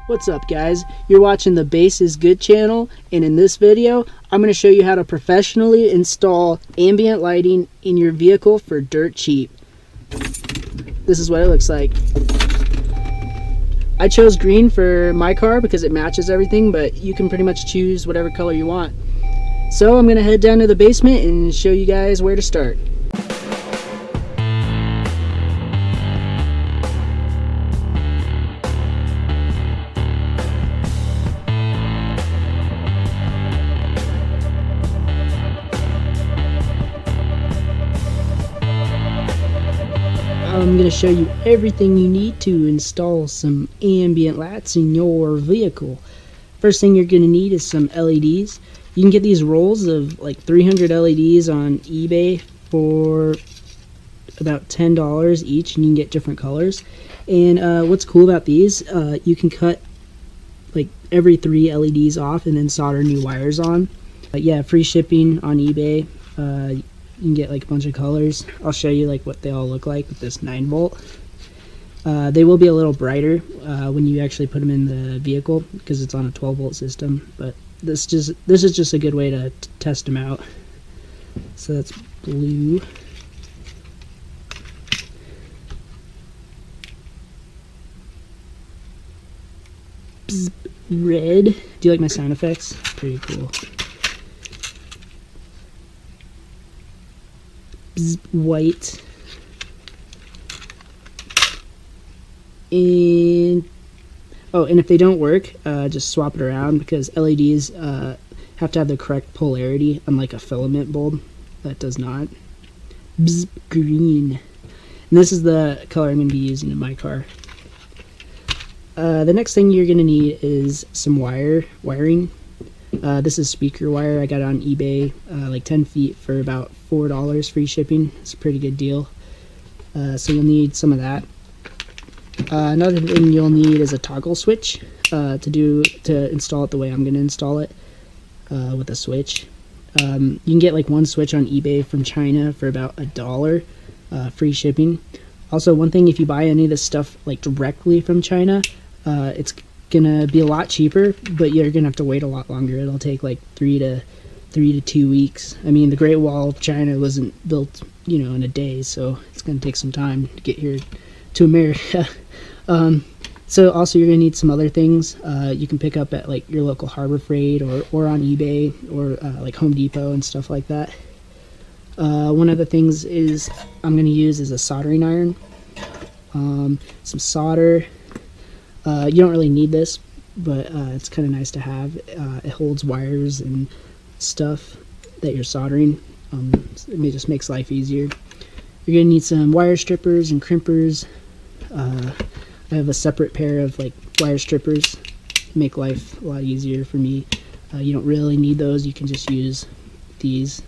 What's up guys, you're watching the Base is Good channel, and in this video I'm going to show you how to professionally install ambient lighting in your vehicle for dirt cheap. This is what it looks like. I chose green for my car because it matches everything, but you can pretty much choose whatever color you want. So I'm going to head down to the basement and show you guys where to start. I'm going to show you everything you need to install some ambient lights in your vehicle. First thing you're going to need is some LEDs. You can get these rolls of like 300 LEDs on eBay for about $10 each, and you can get different colors. And what's cool about these, you can cut like every 3 LEDs off and then solder new wires on. Yeah, free shipping on eBay. You can get like a bunch of colors. I'll show you like what they all look like with this 9-volt. They will be a little brighter when you actually put them in the vehicle because it's on a 12-volt system. But this is just a good way to test them out. So that's blue. Bzz, red. Do you like my sound effects? Pretty cool. White, and if they don't work, just swap it around, because LEDs have to have the correct polarity, unlike a filament bulb that does not. Green, and this is the color I'm going to be using in my car. The next thing you're going to need is some wiring. This is speaker wire. I got it on eBay, like 10 feet for about $4 free shipping. It's a pretty good deal. So you'll need some of that. Another thing you'll need is a toggle switch to install it the way I'm going to install it, with a switch. You can get like one switch on eBay from China for about $1, free shipping. Also, one thing, if you buy any of this stuff like directly from China, it's gonna be a lot cheaper, but you're gonna have to wait a lot longer. It'll take like 3 to 2 weeks. I mean, the Great Wall of China wasn't built, in a day, so it's gonna take some time to get here to America. So also you're gonna need some other things you can pick up at like your local Harbor Freight or on eBay or like Home Depot and stuff like that. One of the things I'm gonna use is a soldering iron, some solder. You don't really need this, but it's kind of nice to have. It holds wires and stuff that you're soldering. It just makes life easier. You're going to need some wire strippers and crimpers. I have a separate pair of like wire strippers. Make life a lot easier for me. You don't really need those. You can just use these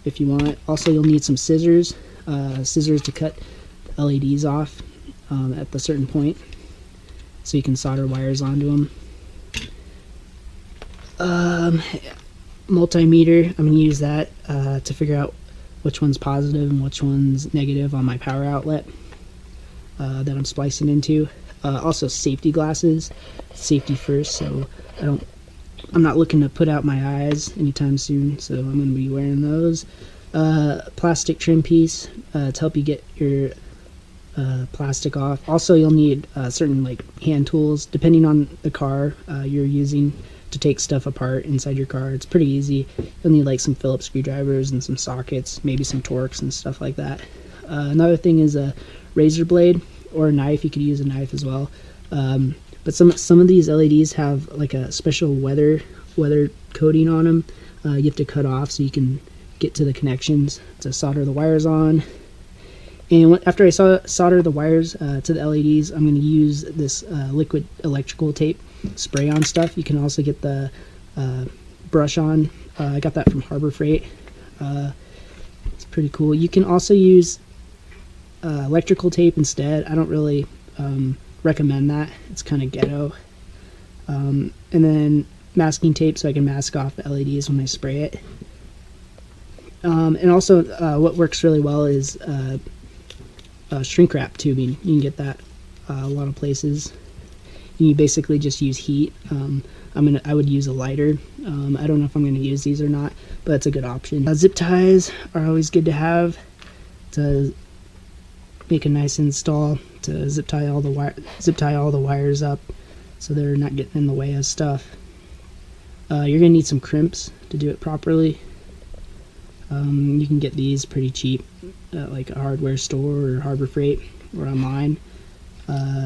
if you want. Also, you'll need some scissors. Scissors to cut the LEDs off at the certain point, so you can solder wires onto them. Multimeter, I'm going to use that to figure out which one's positive and which one's negative on my power outlet that I'm splicing into. Also safety glasses, safety first, so I'm not looking to put out my eyes anytime soon, so I'm going to be wearing those. Plastic trim piece to help you get your plastic off. Also, you'll need certain like hand tools depending on the car you're using to take stuff apart inside your car. It's pretty easy. You'll need like some Phillips screwdrivers and some sockets, maybe some Torx and stuff like that. Another thing is a razor blade or a knife. You could use a knife as well. But some of these LEDs have like a special weather coating on them. You have to cut off so you can get to the connections to solder the wires on. And after I solder the wires to the LEDs, I'm going to use this liquid electrical tape spray on stuff. You can also get the brush on. I got that from Harbor Freight. It's pretty cool. You can also use electrical tape instead. I don't really recommend that. It's kind of ghetto. And then masking tape so I can mask off the LEDs when I spray it. And also what works really well is shrink wrap tubing. You can get that a lot of places. You basically just use heat. I would use a lighter. I don't know if I'm going to use these or not, but it's a good option. Zip ties are always good to have to make a nice install, to zip tie all the wires up so they're not getting in the way of stuff. You're going to need some crimps to do it properly. You can get these pretty cheap at like a hardware store or Harbor Freight or online.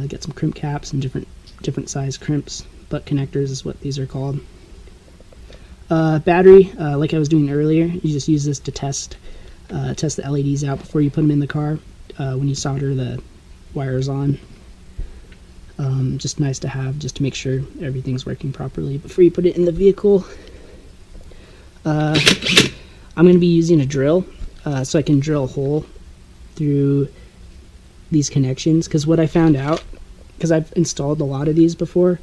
Get some crimp caps and different size crimps. Butt connectors is what these are called. Battery, like I was doing earlier, you just use this to test the LEDs out before you put them in the car when you solder the wires on. Just nice to have, just to make sure everything's working properly before you put it in the vehicle. I'm going to be using a drill so I can drill a hole through these connections, because what I found out, because I've installed a lot of these before,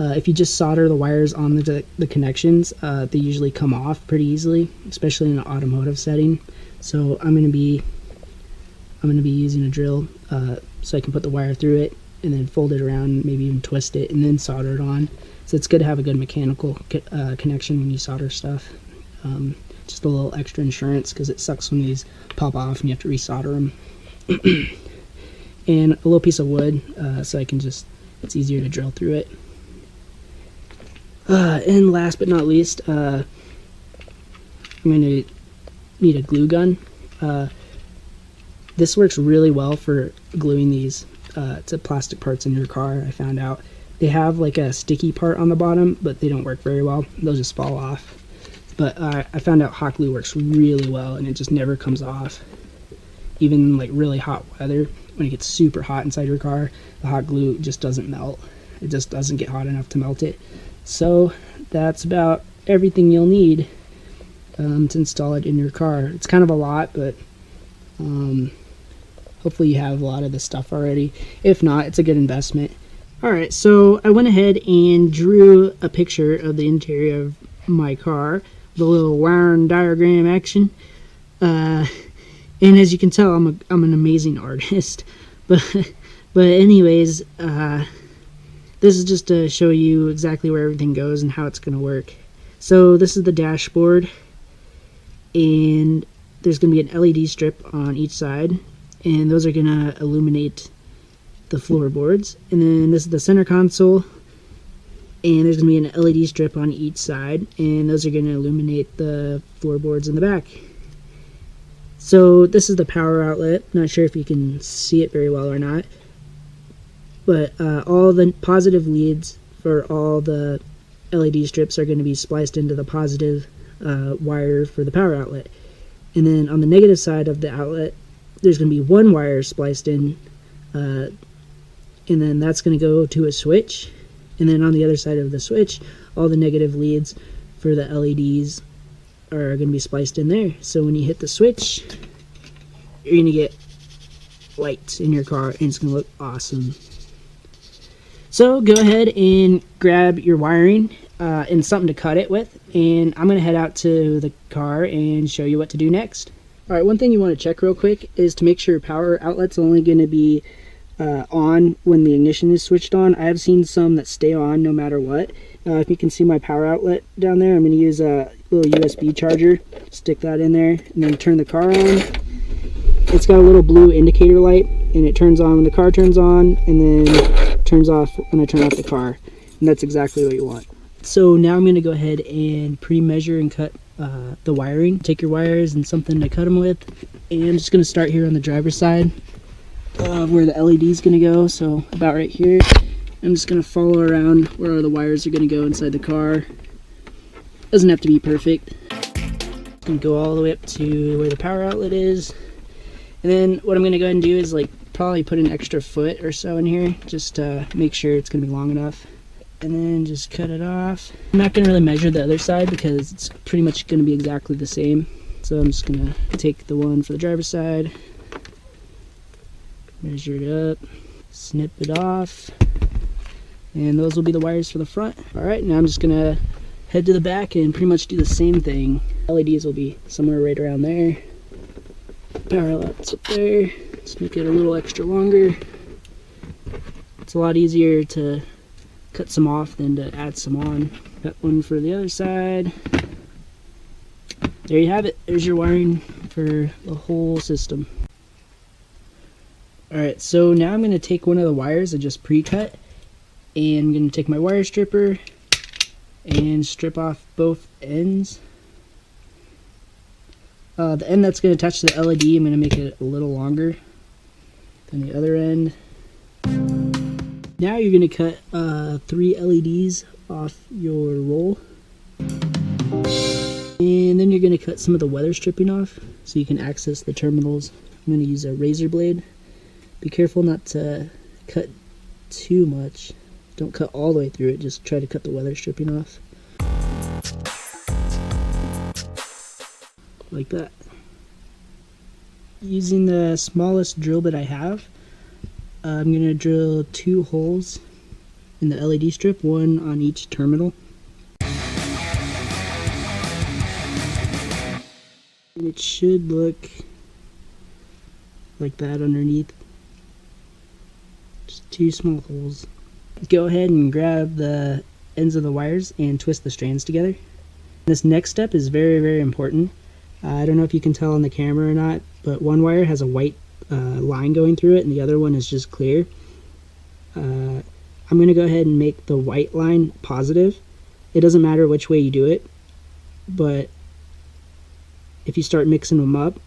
if you just solder the wires on the connections, they usually come off pretty easily, especially in an automotive setting. So I'm going to be using a drill so I can put the wire through it and then fold it around, maybe even twist it and then solder it on. So it's good to have a good mechanical connection when you solder stuff. Just a little extra insurance, because it sucks when these pop off and you have to resolder them. And a little piece of wood so I can it's easier to drill through it. And last but not least, I'm going to need a glue gun. This works really well for gluing these to plastic parts in your car. I found out they have like a sticky part on the bottom, but they don't work very well. They'll just fall off. But I found out hot glue works really well, and it just never comes off. Even like really hot weather, when it gets super hot inside your car, the hot glue just doesn't melt. It just doesn't get hot enough to melt it. So that's about everything you'll need to install it in your car. It's kind of a lot, but hopefully you have a lot of this stuff already. If not, it's a good investment. Alright, so I went ahead and drew a picture of the interior of my car, the little wiring diagram action. And as you can tell, I'm an amazing artist. But anyways, this is just to show you exactly where everything goes and how it's going to work. So this is the dashboard, and there's going to be an LED strip on each side, and those are going to illuminate the floorboards. And then this is the center console, and there's going to be an LED strip on each side, and those are going to illuminate the floorboards in the back. So this is the power outlet. Not sure if you can see it very well or not, but all the positive leads for all the LED strips are going to be spliced into the positive wire for the power outlet. And then on the negative side of the outlet, there's going to be one wire spliced in, and then that's going to go to a switch. And then on the other side of the switch, all the negative leads for the LEDs are going to be spliced in there. So when you hit the switch, you're going to get lights in your car, and it's going to look awesome. So go ahead and grab your wiring and something to cut it with, and I'm going to head out to the car and show you what to do next. Alright, one thing you want to check real quick is to make sure your power outlet's only going to be on when the ignition is switched on. I have seen some that stay on no matter what. If you can see my power outlet down there, I'm going to use a little USB charger, stick that in there, and then turn the car on. It's got a little blue indicator light, and it turns on when the car turns on, and then turns off when I turn off the car. And that's exactly what you want. So now I'm going to go ahead and pre-measure and cut the wiring. Take your wires and something to cut them with. And I'm just going to start here on the driver's side where the LED is going to go. So about right here. I'm just going to follow around where the wires are going to go inside the car. Doesn't have to be perfect. Going to go all the way up to where the power outlet is. And then what I'm going to go ahead and do is probably put an extra foot or so in here, just to make sure it's going to be long enough. And then just cut it off. I'm not going to really measure the other side because it's pretty much going to be exactly the same. So I'm just going to take the one for the driver's side, measure it up, snip it off, and those will be the wires for the front. Alright, now I'm just going to head to the back and pretty much do the same thing. LEDs will be somewhere right around there. Power outlet's up there. Just make it a little extra longer. It's a lot easier to cut some off than to add some on. Got one for the other side. There you have it. There's your wiring for the whole system. Alright, so now I'm going to take one of the wires I just pre-cut, and I'm going to take my wire stripper and strip off both ends. The end that's going to touch the LED, I'm going to make it a little longer than the other end. Now you're going to cut 3 LEDs off your roll. And then you're going to cut some of the weather stripping off so you can access the terminals. I'm going to use a razor blade. Be careful not to cut too much. Don't cut all the way through it, just try to cut the weather stripping off. Like that. Using the smallest drill bit I have, I'm going to drill 2 holes in the LED strip, one on each terminal. And it should look like that underneath. Just 2 small holes. Go ahead and grab the ends of the wires and twist the strands together. This next step is very, very important. I don't know if you can tell on the camera or not, but one wire has a white line going through it and the other one is just clear. I'm going to go ahead and make the white line positive. It doesn't matter which way you do it, but if you start mixing them up,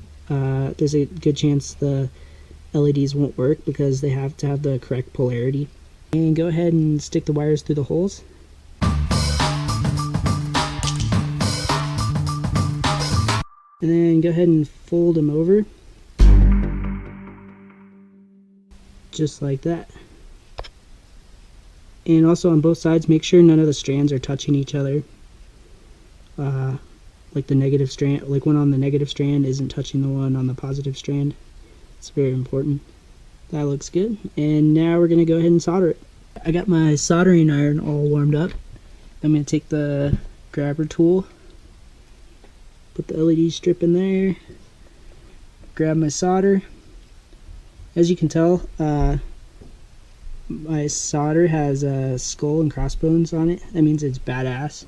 there's a good chance the LEDs won't work because they have to have the correct polarity. And go ahead and stick the wires through the holes. And then go ahead and fold them over. Just like that. And also on both sides, make sure none of the strands are touching each other. Like the negative strand, like one on the negative strand isn't touching the one on the positive strand. It's very important. That looks good. And now we're going to go ahead and solder it. I got my soldering iron all warmed up. I'm going to take the grabber tool, put the LED strip in there, grab my solder. As you can tell, my solder has a skull and crossbones on it. That means it's badass.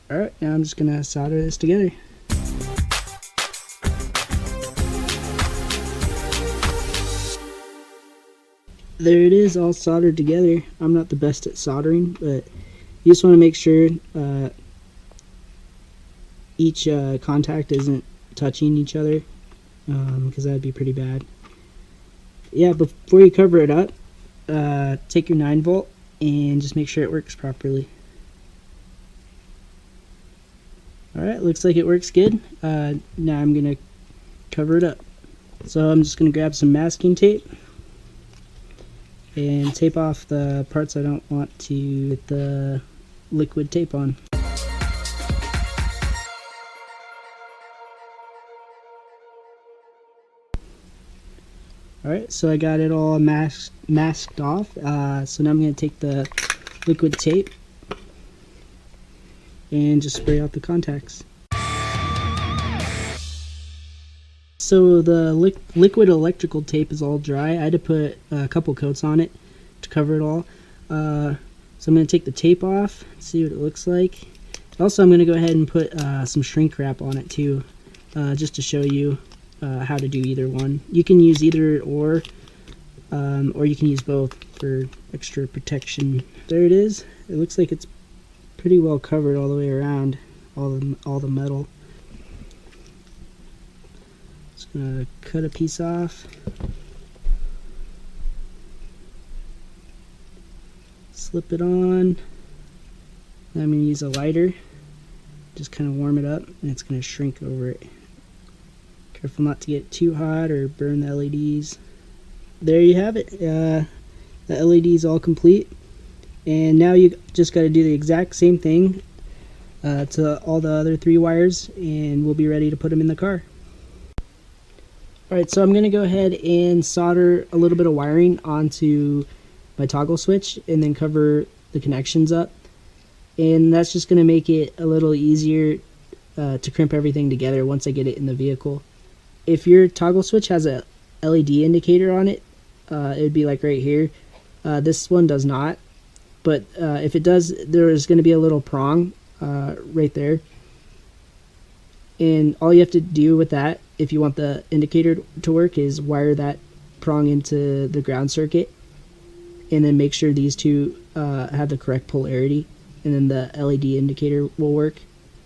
Alright, now I'm just going to solder this together. There it is, all soldered together. I'm not the best at soldering, but you just want to make sure each contact isn't touching each other, because that would be pretty bad. Yeah, before you cover it up, take your 9-volt and just make sure it works properly. Alright, looks like it works good. Now I'm going to cover it up. So I'm just going to grab some masking tape and tape off the parts I don't want to get the liquid tape on. Alright, so I got it all masked off. So now I'm going to take the liquid tape and just spray out the contacts. So the liquid electrical tape is all dry. I had to put a couple coats on it to cover it all. So I'm going to take the tape off, see what it looks like. Also, I'm going to go ahead and put some shrink wrap on it too, just to show you how to do either one. You can use either or you can use both for extra protection. There it is. It looks like it's pretty well covered all the way around, all the metal. Just gonna cut a piece off, slip it on. Then I'm gonna use a lighter, just kind of warm it up, and it's gonna shrink over it. Careful not to get too hot or burn the LEDs. There you have it. The LED is all complete. And now you just got to do the exact same thing to all the other 3 wires, and we'll be ready to put them in the car. Alright, so I'm going to go ahead and solder a little bit of wiring onto my toggle switch and then cover the connections up. And that's just going to make it a little easier to crimp everything together once I get it in the vehicle. if your toggle switch has a LED indicator on it, it would be like right here. This one does not, but if it does, there is going to be a little prong right there. And all you have to do with that, if you want the indicator to work, is wire that prong into the ground circuit, and then make sure these two have the correct polarity, and then the LED indicator will work.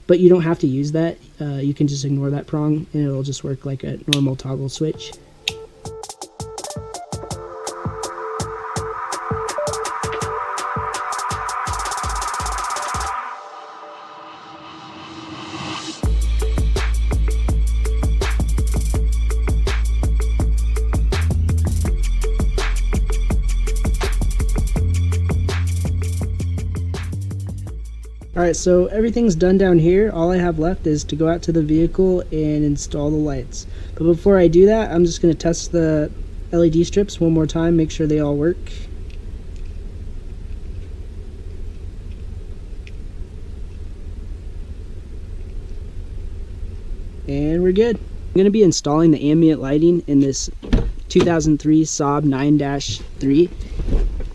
But you don't have to use that. You can just ignore that prong, and it'll just work like a normal toggle switch. Alright, so everything's done down here. All I have left is to go out to the vehicle and install the lights. But before I do that, I'm just going to test the LED strips one more time, make sure they all work. And we're good. I'm going to be installing the ambient lighting in this 2003 Saab 9-3.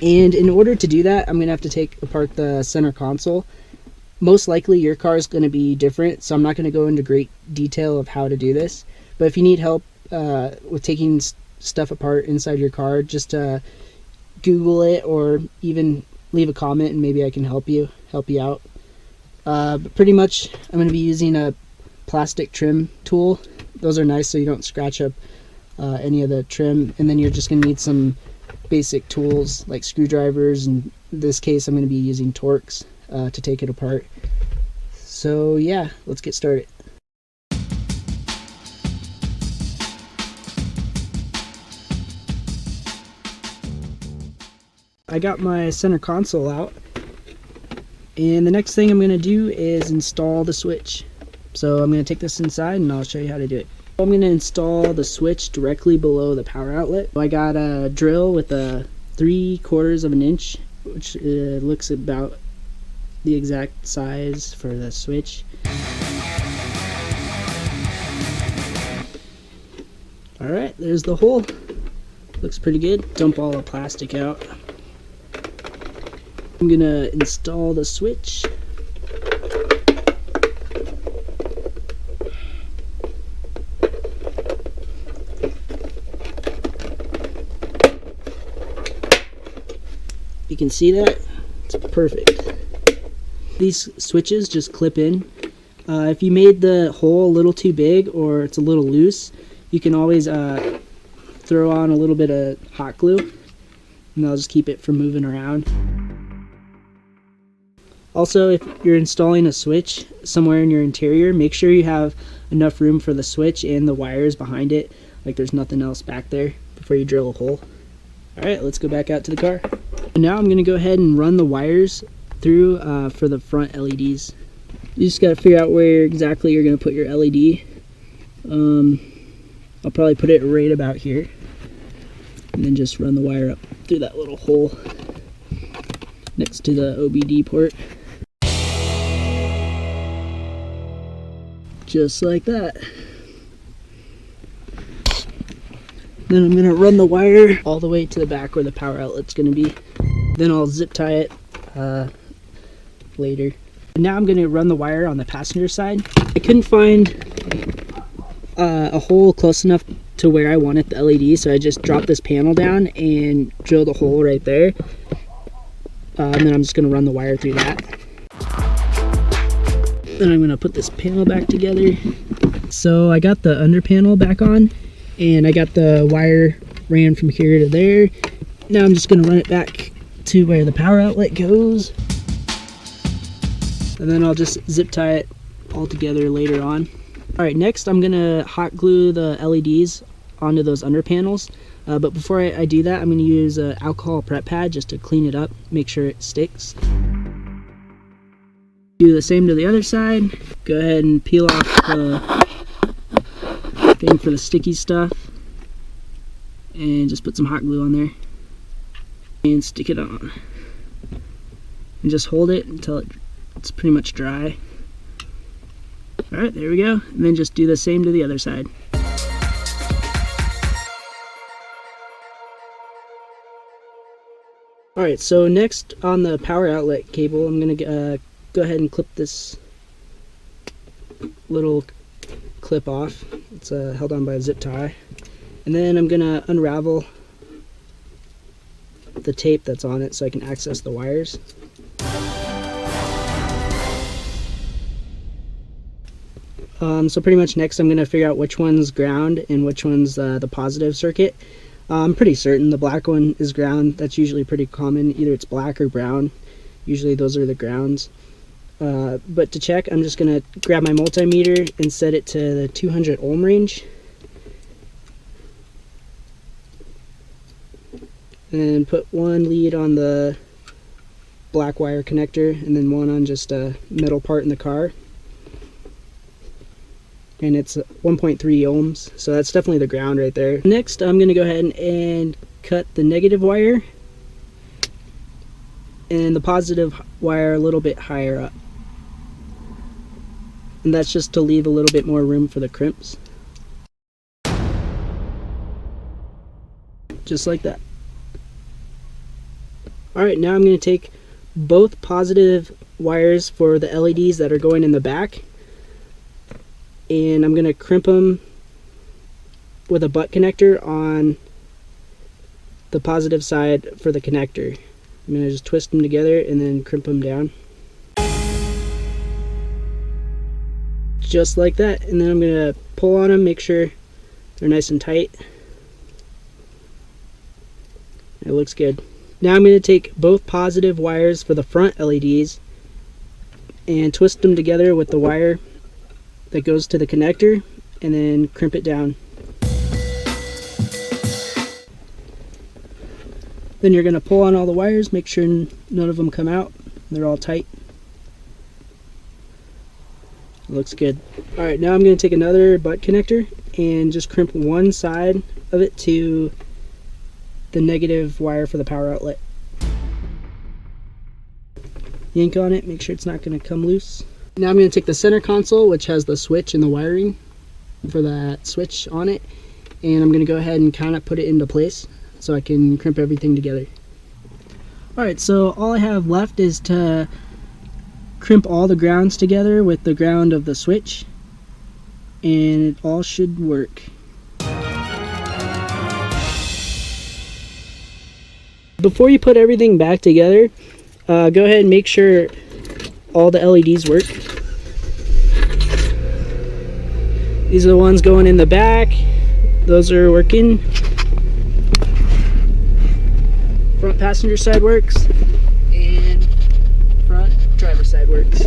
And in order to do that, I'm going to have to take apart the center console. Most likely your car is going to be different, so I'm not going to go into great detail of how to do this. But if you need help with taking stuff apart inside your car, just Google it or even leave a comment and maybe I can help you out. But pretty much I'm going to be using a plastic trim tool. Those are nice so you don't scratch up any of the trim. And then you're just going to need some basic tools like screwdrivers. In this case I'm going to be using Torx to take it apart. So yeah, let's get started. I got my center console out, and the next thing I'm going to do is install the switch. So I'm going to take this inside and I'll show you how to do it. I'm going to install the switch directly below the power outlet. I got a drill with a 3/4 of an inch, which looks about the exact size for the switch. Alright, there's the hole. Looks pretty good. Dump all the plastic out. I'm gonna install the switch. You can see that? It's perfect. These switches just clip in. If you made the hole a little too big or it's a little loose, you can always throw on a little bit of hot glue and that'll just keep it from moving around. Also, if you're installing a switch somewhere in your interior, make sure you have enough room for the switch and the wires behind it, like there's nothing else back there, before you drill a hole. Alright, let's go back out to the car. And now I'm going to go ahead and run the wires through for the front LEDs. You just got to figure out where exactly you're going to put your LED. I'll probably put it right about here, and then just run the wire up through that little hole next to the OBD port. Just like that. Then I'm going to run the wire all the way to the back where the power outlet's going to be. Then I'll zip tie it later. Now I'm going to run the wire on the passenger side. I couldn't find a hole close enough to where I wanted the LED, so I just dropped this panel down and drilled a hole right there. And then I'm just going to run the wire through that. Then I'm going to put this panel back together. So I got the under panel back on, and I got the wire ran from here to there. Now I'm just going to run it back to where the power outlet goes. And then I'll just zip tie it all together later on. Alright, next I'm going to hot glue the LEDs onto those under panels. But before I do that, I'm going to use an alcohol prep pad just to clean it up, make sure it sticks. Do the same to the other side. Go ahead and peel off the thing for the sticky stuff. And just put some hot glue on there. And stick it on. And just hold it until it's pretty much dry. Alright, there we go. And then just do the same to the other side. Alright, so next on the power outlet cable, I'm going to go ahead and clip this little clip off. It's held on by a zip tie. And then I'm going to unravel the tape that's on it so I can access the wires. So pretty much next I'm going to figure out which one's ground and which one's the positive circuit. I'm pretty certain the black one is ground. That's usually pretty common. Either it's black or brown. Usually those are the grounds. But to check, I'm just going to grab my multimeter and set it to the 200 ohm range. And put one lead on the black wire connector and then one on just a metal part in the car. And it's 1.3 ohms, so that's definitely the ground right there. Next, I'm going to go ahead and cut the negative wire and the positive wire a little bit higher up. And that's just to leave a little bit more room for the crimps. Just like that. Alright, now I'm going to take both positive wires for the LEDs that are going in the back, and I'm going to crimp them with a butt connector on the positive side for the connector. I'm going to just twist them together and then crimp them down. Just like that. And then I'm going to pull on them, make sure they're nice and tight. It looks good. Now I'm going to take both positive wires for the front LEDs and twist them together with the wire that goes to the connector and then crimp it down. Then you're going to pull on all the wires, make sure none of them come out. They're all tight. It looks good. Alright, now I'm going to take another butt connector and just crimp one side of it to the negative wire for the power outlet. Yank on it, make sure it's not going to come loose. Now I'm going to take the center console, which has the switch and the wiring for that switch on it, and I'm going to go ahead and kind of put it into place so I can crimp everything together. Alright, so all I have left is to crimp all the grounds together with the ground of the switch, and it all should work. Before you put everything back together, go ahead and make sure all the LEDs work. These are the ones going in the back. Those are working. Front passenger side works. And front driver side works.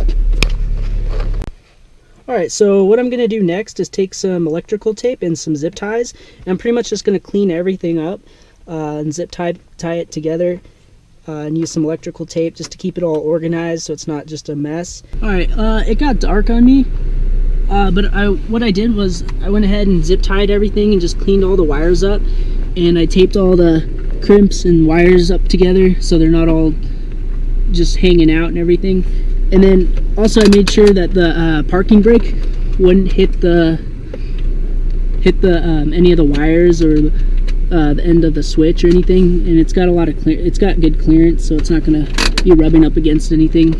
Alright, so what I'm going to do next is take some electrical tape and some zip ties. And I'm pretty much just going to clean everything up and zip tie it together. And use some electrical tape just to keep it all organized so it's not just a mess. Alright, it got dark on me, but what I did was I went ahead and zip tied everything and just cleaned all the wires up, and I taped all the crimps and wires up together so they're not all just hanging out and everything. And then also I made sure that the parking brake wouldn't hit any of the wires or the end of the switch or anything, and it's got good clearance, so it's not going to be rubbing up against anything.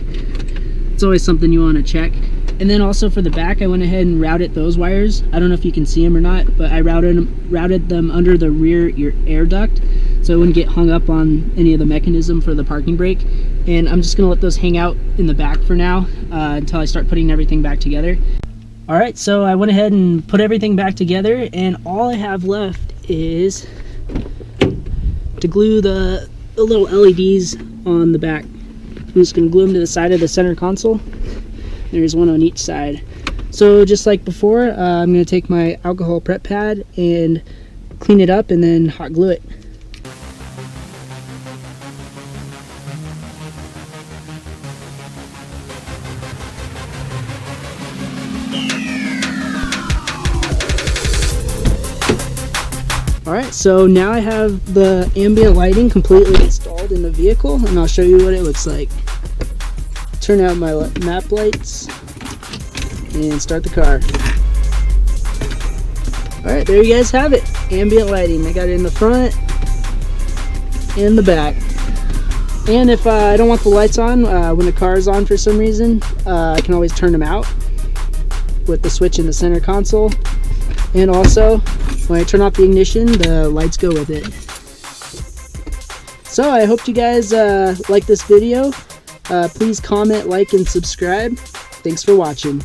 It's always something you want to check. And then also for the back, I went ahead and routed those wires. I don't know if you can see them or not, but I routed them under the rear air duct so it wouldn't get hung up on any of the mechanism for the parking brake. And I'm just going to let those hang out in the back for now until I start putting everything back together. Alright, so I went ahead and put everything back together, and all I have left is to glue the little LEDs on the back. I'm just going to glue them to the side of the center console. There's one on each side. So just like before, I'm going to take my alcohol prep pad and clean it up and then hot glue it. Alright, so now I have the ambient lighting completely installed in the vehicle, and I'll show you what it looks like. Turn out my map lights and start the car. Alright, there you guys have it. Ambient lighting. I got it in the front and the back. And if I don't want the lights on when the car is on for some reason, I can always turn them out with the switch in the center console. And also, when I turn off the ignition, the lights go with it. So I hope you guys like this video. Please comment, like, and subscribe. Thanks for watching.